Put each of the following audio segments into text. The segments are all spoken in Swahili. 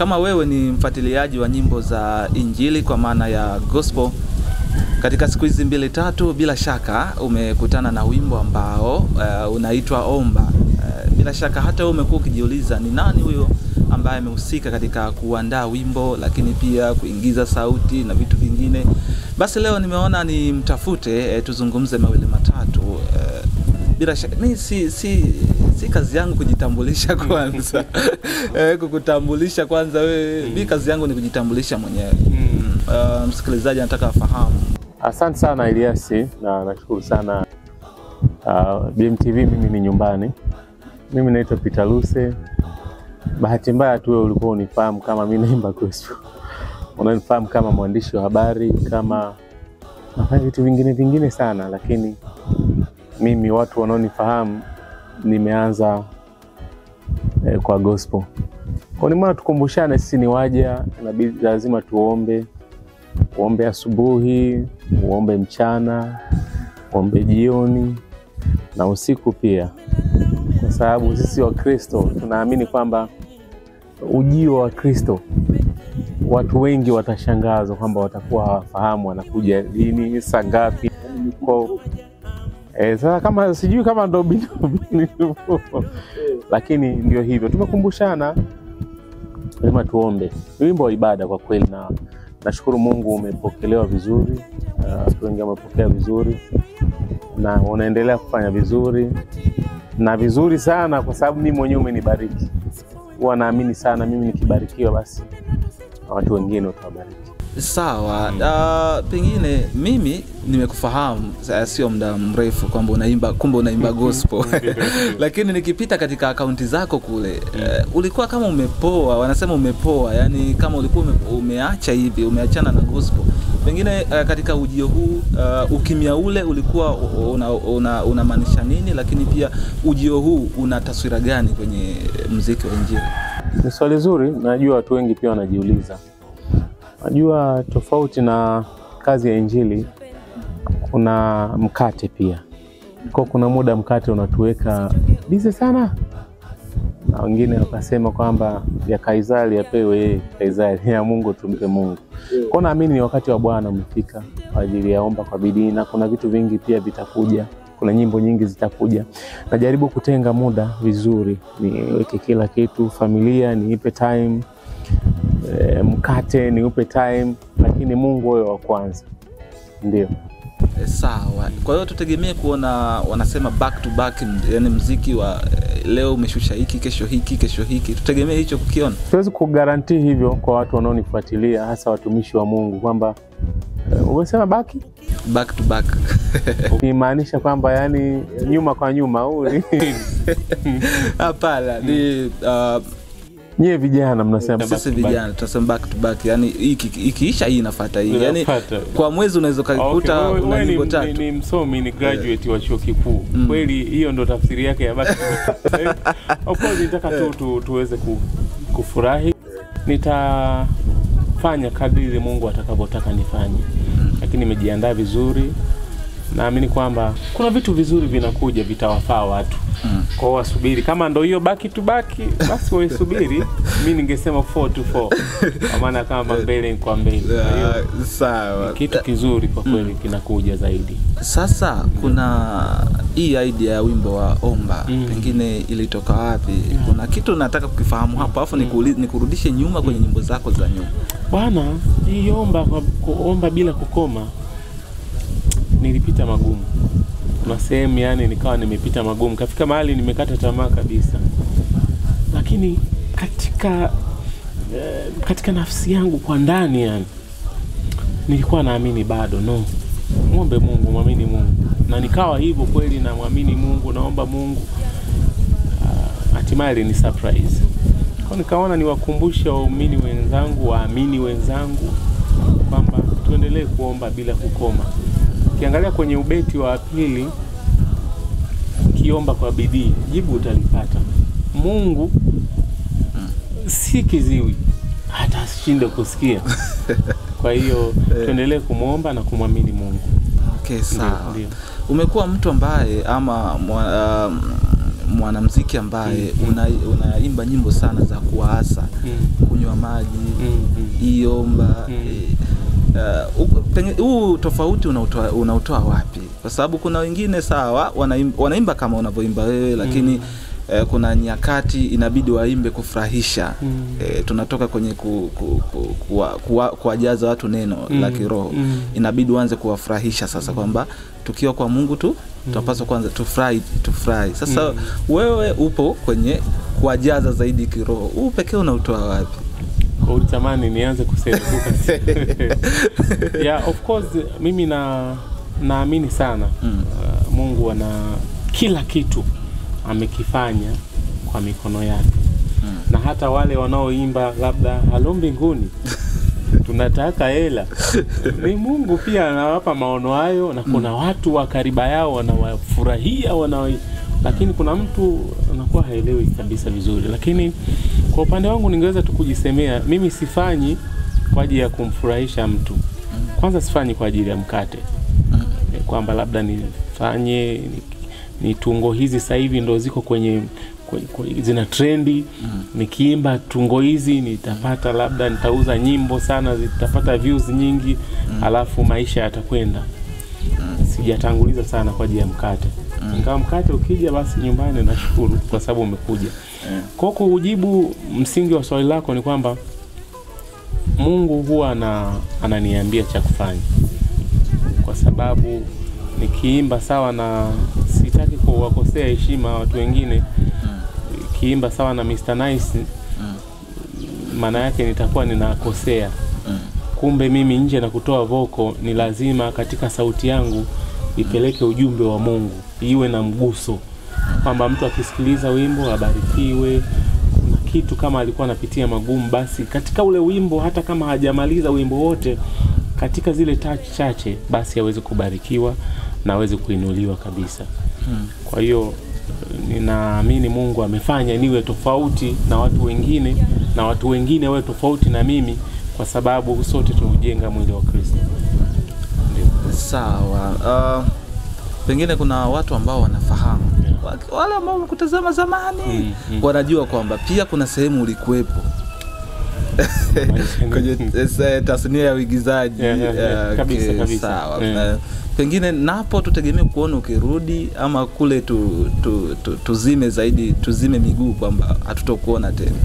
kama wewe ni mfuatiliaji wa nyimbo za Injili kwa maana ya gospel, katika siku hizi 2-3 bila shaka umekutana na wimbo ambao unaitwa Omba. Bila shaka hata wewe umekuwa ukijiuliza ni nani huyo ambaye amehusika katika kuandaa wimbo, lakini pia kuingiza sauti na vitu vingine. Basi leo nimeona ni mtafute tuzungumze mawili matatu. Bila shaka mimi si kazi yangu kujitambulisha kwanza. Kukutambulisha kwanza wewe, mimi kazi yangu ni kujitambulisha mwenyewe. Msikilizaji anataka afahamu. Asante sana Eliasi, na nashukuru sana BMTV. Mimi ni nyumbani. Mimi naitwa Peter Luse. Bahati mbaya tu wewe ulikuwa unifahamu kama mimi naimba gospel. Unanifahamu kama mwandishi wa habari, kama nafanya vitu vingine sana, lakini mimi watu wanaonifahamu nimeanza kwa gospel. Kwa nini tukumbushane sisi ni waja, inabidi lazima tuombe. Uombe asubuhi, uombe mchana, uombe jioni na usiku pia. Kwa sababu sisi wa Kristo tunaamini kwamba ujio wa Kristo watu wengi watashangazwa kwamba watakuwa hawafahamu anakuja lini, saa ngapi. Sasa kama sijui kama ndo bini lakini ndio hivyo. Tumekumbushana lazima tuombe. Wimbo wa ibada kwa kweli, na nashukuru Mungu umepokelewa vizuri. Watu wengi wamepokea vizuri na unaendelea kufanya vizuri na vizuri sana, kwa sababu mimi mwenyewe umenibariki. Huwa naamini sana mimi nikibarikiwa basi watu wengine utawabariki. Sawa. Pengine mimi nimekufahamu sio muda mrefu kwamba unaimba gospel. Lakini nikipita katika akaunti zako kule, ulikuwa kama umepoa, wanasema umepoa, yani kama ulikuwa umeacha hivi, umeachana na gospel. Pengine katika ujio huu, ukimya ule ulikuwa unamaanisha nini, lakini pia ujio huu una taswira gani kwenye muziki wa Injili? Ni swali zuri, najua watu wengi pia wanajiuliza. Najua tofauti na kazi ya Injili kuna mkate pia. Kwa kuna muda mkate unatuweka busy sana. Na wengine wakasema kwamba ya Kaisari yapewe Kaisari, ya Mungu tumpe Mungu. Kwa naamini ni wakati wa Bwana umefika kwa ajili ya omba kwa bidii, na kuna vitu vingi pia vitakuja. Kuna nyimbo nyingi zitakuja. Najaribu kutenga muda vizuri, niweke kila kitu, familia niipe time, mkate niupe time, lakini Mungu wewe wa kwanza. Ndio. Sawa. Kwa hiyo tutegemee kuona wanasema back to back, yani muziki wa leo umeshusha hiki, kesho hiki. Tutegemee hicho kukiona. Siwezi kugarantii hivyo kwa watu wanaonifuatilia, hasa watumishi wa Mungu, kwamba umesema back to back. Kimaanisha kwamba yani nyuma kwa nyuma hapana, ni nyie vijana mnasema sisi vijana tunasema back to back, yani ikiisha hii inafuata hii. Yani kwa mwezi unaweza kukuta una nyimbo 3. Ni msomi, ni graduate wa chuo kikuu. Kweli hiyo ndo tafsiri yake ya back to back. Of course nitaka tuweze kufurahi. Nitafanya kadri Mungu atakavyotaka nifanye. Lakini nimejiandaa vizuri. Naamini kwamba kuna vitu vizuri vinakuja, vitawafaa watu. Kwa hiyo wasubiri. Kama ndo hiyo back to back, basi wewe subiri. Mimi ningesema 4 to 4. Kwa maana kama mbele kwa mbele. Sawa. Kitu kizuri kwa kweli kinakuja zaidi. Sasa kuna hii idea ya wimbo wa Omba. Pengine ilitoka wapi? Kuna kitu nataka kukifahamu hapa, afu nikurudishe nyuma kwenye nyimbo zako za nyuma. Bwana, hii omba bila kukoma. Nilipita magumu. Kuna sehemu yani nikawa nimepita magumu. Kafika mahali nimekata tamaa kabisa. Lakini katika nafsi yangu kwa ndani yani nilikuwa naamini bado muombe Mungu, muamini Mungu. Na nikawa hivyo kweli, na muamini Mungu, naomba Mungu. Hatimaye ni surprise. Kwa nikaona niwakumbushe waamini wenzangu kwamba tuendelee kuomba bila kukoma. Ukiangalia kwenye ubeti wa pili, kiomba kwa bidii, jibu utalipata. Mungu si kiziwi, hata ashinde kusikia. Kwa hiyo tuendelee kumuomba na kumwamini Mungu. Okay, sawa. Umekuwa mtu ambaye ama mwanamuziki ambaye unaimba nyimbo sana za kuwaasa, kunywa maji, iomba, huu tofauti unautoa wapi? Kwa sababu kuna wengine sawa wanaimba kama unavyoimba wewe, lakini kuna nyakati inabidi waimbe kufurahisha. Tunatoka kwenye kuwajaza watu neno la kiroho. Inabidi uanze kuwafurahisha sasa, kwamba tukiwa kwa Mungu tunapaswa kwanza tufurahi. Sasa wewe upo kwenye kuwajaza zaidi kiroho. Huu pekee unautoa wapi? Kwa utamani nianze kusema yeah, of course mimi naamini sana Mungu ana kila kitu amekifanya kwa mikono yake. Na hata wale wanaoimba labda halo mbinguni tunataka hela, ni Mungu pia anawapa maono hayo, na kuna watu wa kariba yao wanawafurahia lakini kuna mtu anakuwa haelewi kabisa vizuri. Lakini kwa upande wangu ningeweza tu kujisemea, mimi sifanyi kwa ajili ya kumfurahisha mtu. Kwanza sifanyi kwa ajili ya mkate, kwamba labda nifanye ni tungo hizi sasa hivi ndo ziko kwenye zina trendi, nikiimba tungo hizi nitapata, labda nitauza nyimbo sana, zitapata views nyingi, alafu maisha yatakwenda. Sijatanguliza sana kwa ajili ya mkate. Ingawa mkate ukija basi nyumbani nashukuru kwa sababu umekuja. Kwa kujibu msingi wa swali lako ni kwamba Mungu huwa ananiambia cha kufanya. Kwa sababu nikiimba sawa, na sitaki kuwakosea heshima watu wengine, kiimba sawa na Mr. Nice, maana yake nitakuwa ninakosea. Kumbe mimi nje na kutoa voko, ni lazima katika sauti yangu ipeleke ujumbe wa Mungu, iwe na mguso, kwamba mtu akisikiliza wimbo abarikiwe. Kuna kitu kama alikuwa anapitia magumu, basi katika ule wimbo, hata kama hajamaliza wimbo wote, katika zile touch chache basi aweze kubarikiwa na aweze kuinuliwa kabisa. Kwa hiyo ninaamini Mungu amefanya niwe tofauti na watu wengine, na watu wengine wawe tofauti na mimi, kwa sababu sote tunajenga mwili wa Kristo. Sawa. Pengine kuna watu ambao wanafahamu, wale ambao wamekutazama zamani, wanajua kwamba pia kuna sehemu ulikuwepo kwenye tasnia ya uigizaji. Kabisa. Sawa. Pengine napo tutegemea kuona ukirudi, ama kule tuzime zaidi, tuzime miguu kwamba hatutokuona tena?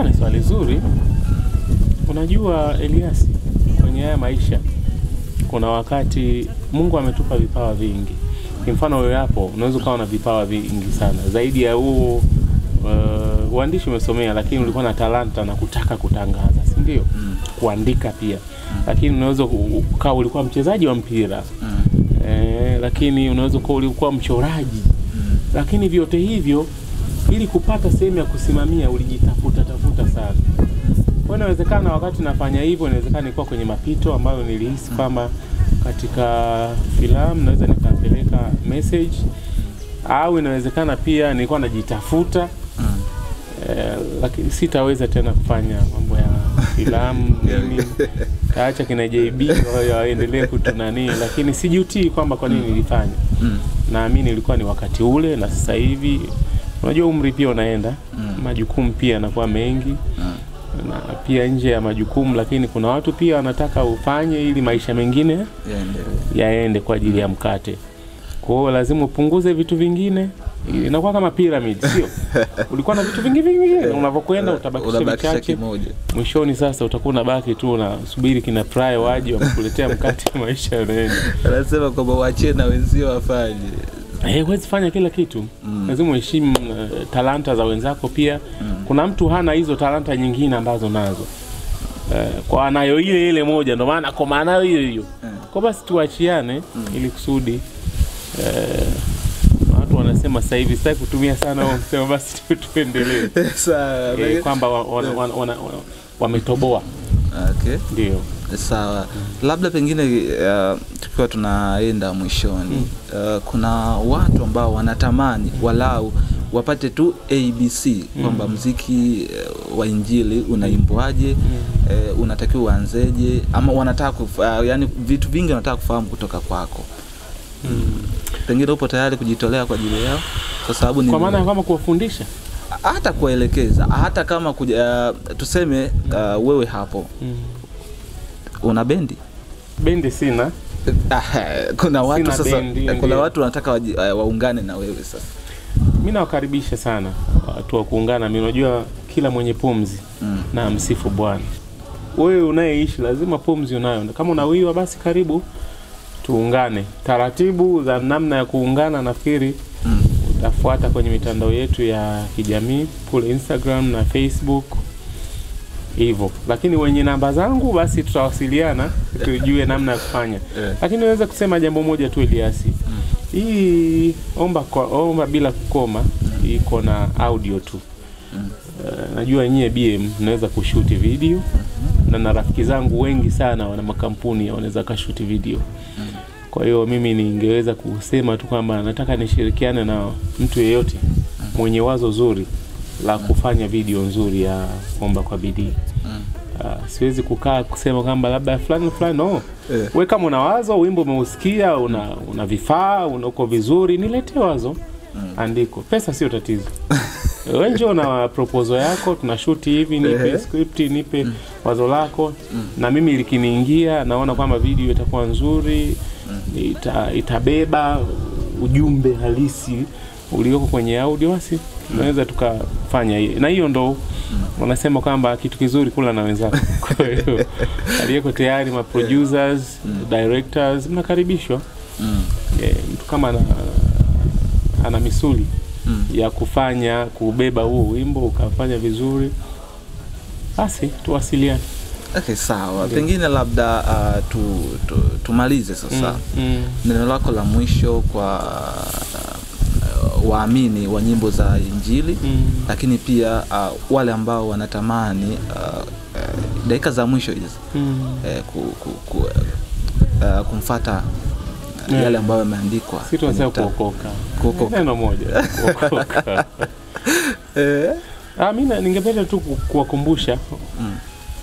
Ni swali zuri. Unajua Elias, kwenye haya maisha kuna wakati Mungu ametupa vipawa vingi. Kwa mfano wewe hapo unaweza kuwa na vipawa vingi sana zaidi ya huo uandishi umesomea, lakini ulikuwa na talanta na kutaka kutangaza, si ndio? Kuandika pia. Lakini unaweza kuwa ulikuwa mchezaji wa mpira. Lakini unaweza kuwa ulikuwa mchoraji. Lakini vyote hivyo, ili kupata sehemu ya kusimamia ulijitafuta sana. Kwa inawezekana wakati nafanya hivyo, inawezekana nilikuwa kwenye mapito ambayo nilihisi kama katika filamu naweza nikapeleka message, au inawezekana pia nilikuwa najitafuta. Lakini sitaweza tena kufanya mambo ya filamu nini. Kaacha kina JB waendelee kutunani, lakini sijutii kwamba kwa nini nilifanya. Naamini ilikuwa ni wakati ule, na sasa hivi unajua umri pia unaenda, majukumu pia yanakuwa mengi, na pia nje ya majukumu, lakini kuna watu pia wanataka ufanye ili maisha mengine yaende kwa ajili ya mkate. Kwa hiyo lazima upunguze vitu vingine. Inakuwa kama pyramid, sio? Ulikuwa na vitu vingi unavyokwenda utabakisha kimoja. Mwishoni sasa utakuwa unabaki tu na subiri kina pry waje wakuletea mkate, maisha yanaenda. Anasema kwamba waachie na wenzio wafanye. Huwezi fanya kila kitu. Lazima uheshimu talanta za wenzako pia. Kuna mtu hana hizo talanta nyingine ambazo nazo. Kwa anayo ile moja, ndio maana kwa maana hiyo. Kwa basi tuachiane ili kusudi watu wanasema sasa hivi sitaki kutumia sana wao, msema basi tuendelee. Sawa. Kwamba wametoboa. Okay. Ndio. Sawa. Labda pengine tukiwa tunaenda mwishoni, kuna watu ambao wanatamani walau wapate tu ABC kwamba muziki wa injili unaimbwaje, unatakiwa uanzeje, ama wanataka yani vitu vingi wanataka kufahamu kutoka kwako. Pengine upo tayari kujitolea kwa ajili yao, kwa sababu ni kwa maana kama kuwafundisha, hata kuelekeza, hata kama tuseme wewe hapo una bendi? Bendi sina. Kuna watu sina sasa bendi, kuna watu wanataka waungane na wewe sasa. Mimi nawakaribisha sana watu wa kuungana. Mimi unajua kila mwenye pumzi na msifu Bwana. Wewe unayeishi lazima pumzi unayo. Kama unawiwa basi karibu tuungane. Taratibu za namna ya kuungana nafikiri utafuata kwenye mitandao yetu ya kijamii kule Instagram na Facebook hivyo. Lakini wenye namba zangu basi tutawasiliana tujue namna ya kufanya. Lakini naweza kusema jambo moja tu Eliasi. Hii omba bila kukoma iko na audio tu. Najua nyie BM mnaweza kushuti video na rafiki zangu wengi sana wana makampuni wanaweza kashuti video. Kwa hiyo mimi ningeweza kusema tu kwamba nataka nishirikiane na mtu yeyote mwenye wazo zuri la kufanya video nzuri ya omba kwa bidii. Siwezi kukaa kusema kwamba labda fulani no. Wewe kama una wazo, wimbo umeusikia, una vifaa, uko vizuri, niletee wazo. Andiko. Pesa sio tatizo. Wewe njoo na proposal yako, tunashoot hivi, nipe script, nipe wazo lako, na mimi likiniingia naona kwamba video itakuwa nzuri, itabeba ujumbe halisi ulioko kwenye audio, basi tunaweza tukafanya hiyo. Na hiyo ndo wanasema kwamba kitu kizuri kula na wenzako. Kwa hiyo aliyeko tayari ma producers, directors mnakaribishwa. Mtu kama ana misuli ya kubeba huo wimbo ukafanya vizuri, basi tuwasiliane. Okay, sawa. Pengine labda tumalize sasa. Neno lako la mwisho kwa waamini wa nyimbo za Injili, lakini pia wale ambao wanatamani dakika za mwisho hizi kumfuata yale ambayo yameandikwa. Sisi tunasema kuokoka. Neno moja, kuokoka. Mimi ningependa tu kuwakumbusha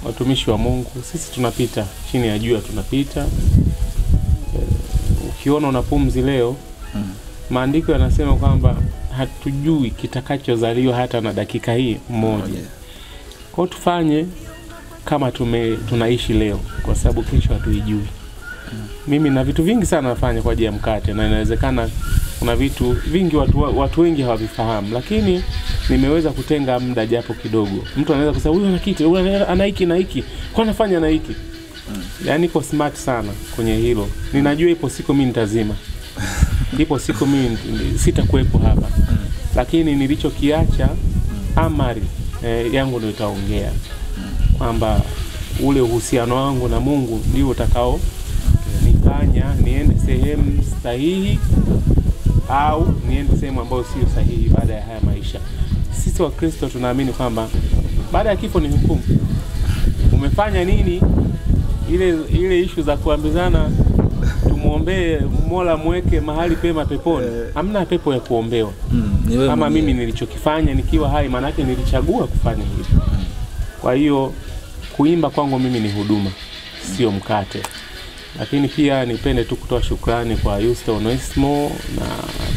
watumishi wa Mungu, sisi tunapita chini ya jua, tunapita. Ukiona una pumzi leo, maandiko yanasema kwamba hatujui kitakachozaliwa hata na dakika hii moja. Kwa hiyo tufanye kama tunaishi leo, kwa sababu kesho hatuijui. Mimi na vitu vingi sana nafanya kwa ajili ya mkate, na inawezekana kuna vitu vingi watu wengi hawavifahamu, lakini nimeweza kutenga muda japo kidogo. Mtu anaweza kusema huyu ana kitu, huyu ana hiki na hiki, kwa nafanya na hiki. Yaani niko smart sana kwenye hilo. Ninajua ipo siku mimi nitazima. Ipo siku mimi sitakuepo hapa. Lakini nilichokiacha amari yangu ndio itaongea. Kwamba ule uhusiano wangu na Mungu ndio utakao nifanya niende sehemu sahihi au niende sehemu ambayo sio sahihi baada ya haya maisha. Sisi wa Kristo tunaamini kwamba baada ya kifo ni hukumu. Umefanya nini? Ile issue za kuambizana tumuombee Mola mweke mahali pema peponi. Hamna pepo ya kuombewa. Kama mimi nilichokifanya nikiwa hai, maana yake nilichagua kufanya hivyo. Kwa hiyo kuimba kwangu mimi ni huduma, sio mkate. Lakini pia nipende tu kutoa shukrani kwa Yuste Onesmo na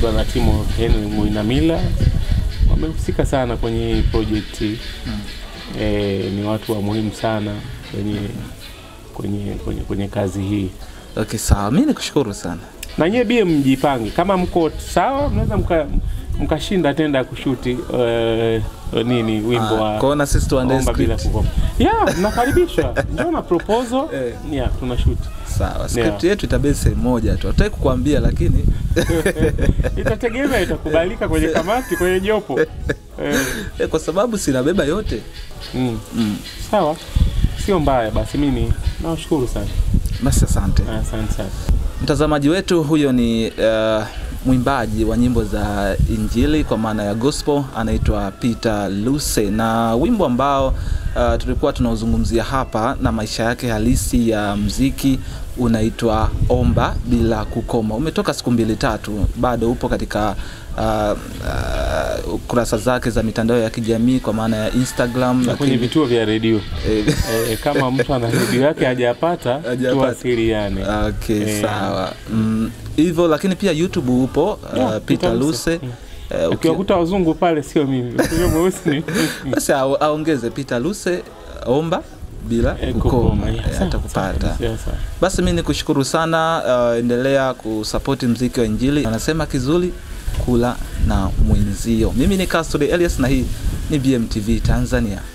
brother Timo Henry Muinamila. Wamehusika sana kwenye project. Ni watu wa muhimu sana kwenye kazi hii. Okay, sawa. Mimi nikushukuru sana. Na nyie BM mjipange. Kama mko sawa, mnaweza mkashinda tenda kushuti wimbo wa Kona sisi tuandae script. Nakaribishwa. Ndio na proposal. Tunashoot. Sawa. Script yetu itabese moja tu. Hataki kukuambia lakini itategemea itakubalika kwenye kamati, kwenye jopo. Kwa sababu sinabeba yote. Sawa. Sio mbaya, basi mimi nawashukuru sana. Basi asante. Asante sana. Mtazamaji wetu, huyo ni mwimbaji wa nyimbo za Injili kwa maana ya gospel, anaitwa Peter Luse, na wimbo ambao tulikuwa tunauzungumzia hapa na maisha yake halisi ya muziki unaitwa Omba Bila Kukoma. Umetoka siku 2-3, bado upo katika kurasa zake za mitandao ya kijamii kwa maana ya Instagram na kwenye vituo vya redio. Kama mtu ana redio yake hajapata tuwasiliane. Okay, sawa. Hivyo lakini pia YouTube upo Peter Luse. Ukiwakuta wazungu pale sio mimi. Basi aongeze Peter Luse omba bila kukoma, atakupata. Basi mimi nikushukuru sana, endelea kusupport muziki wa Injili. Anasema kizuri kula na mwenzio. Mimi ni Castro Elias na hii ni BMTV Tanzania.